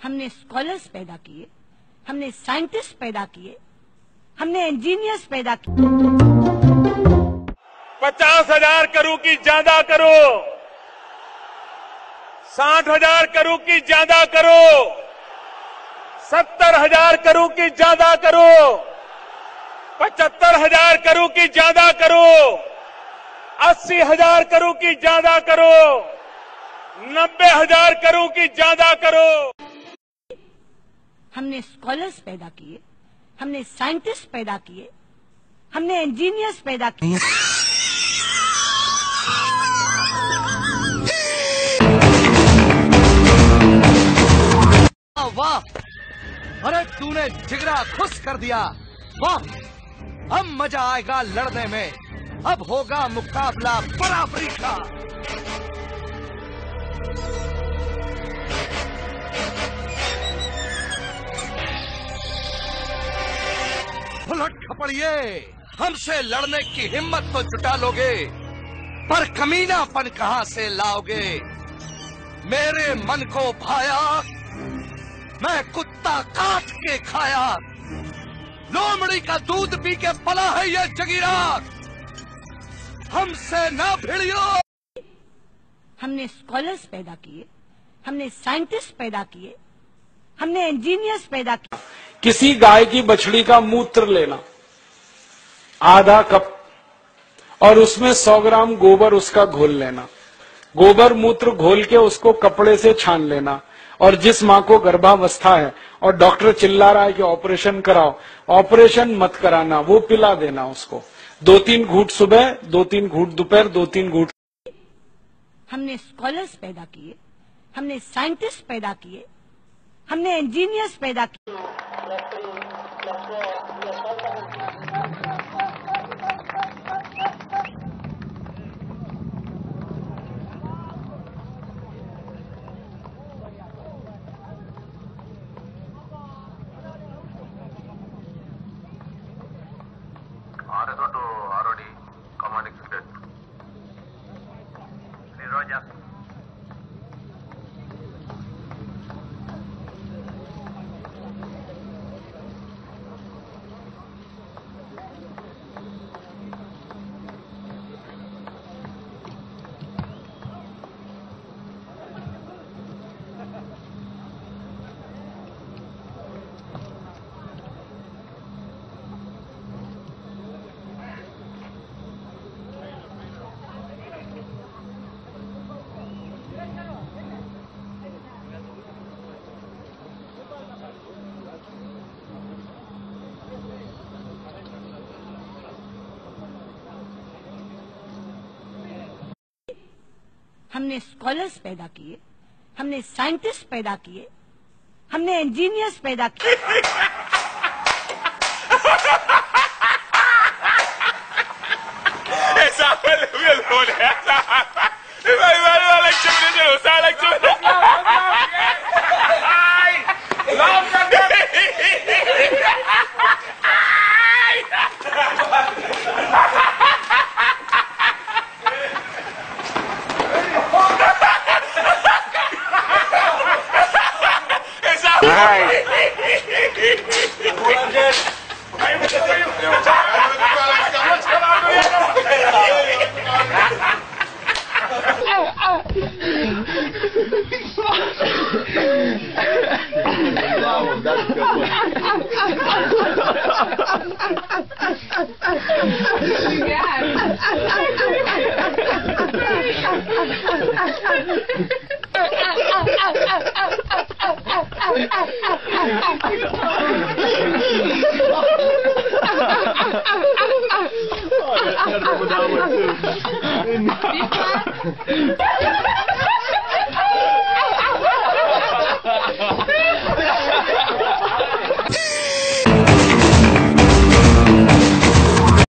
हमने स्कॉलर्स पैदा किए, हमने साइंटिस्ट पैदा किए, हमने इंजीनियर्स पैदा किए। 50,000 करोड़ की ज्यादा करो, 60,000 करोड़ की ज्यादा करो, 70,000 करोड़ की ज्यादा करो, 75,000 करोड़ की ज्यादा करो, 80,000 करोड़ की ज्यादा करो, 90,000 करोड़ की ज्यादा करो। हमने स्कॉलर्स पैदा किए, हमने साइंटिस्ट पैदा किए, हमने इंजीनियर्स पैदा किए। वाह, अरे तूने जिगरा खुश कर दिया। वाह, अब मजा आएगा लड़ने में। अब होगा मुकाबला बराबरी का। उलट खपड़िए, हमसे लड़ने की हिम्मत तो जुटा लोगे, पर कमीनापन कहां से लाओगे? मेरे मन को भाया, मैं कुत्ता काट के खाया। लोमड़ी का दूध पी के पला है ये जगीरा। हमसे ना भिड़ियो। हमने स्कॉलर्स पैदा किए, हमने साइंटिस्ट पैदा किए, हमने इंजीनियर्स पैदा किए। किसी गाय की बछड़ी का मूत्र लेना आधा कप और उसमें 100 ग्राम गोबर उसका घोल लेना। गोबर मूत्र घोल के उसको कपड़े से छान लेना। और जिस माँ को गर्भावस्था है और डॉक्टर चिल्ला रहा है कि ऑपरेशन कराओ, ऑपरेशन मत कराना, वो पिला देना उसको। 2-3 घूंट सुबह, 2-3 घूंट दोपहर, 2-3 घूंट। हमने स्कॉलर्स पैदा किए, हमने साइंटिस्ट पैदा किए, हमने इंजीनियर्स पैदा किए। RSO to ROD, commanding secret. Roger. हमने स्कॉलर्स पैदा किए, हमने साइंटिस्ट पैदा किए, हमने इंजीनियर्स पैदा किए। Oh,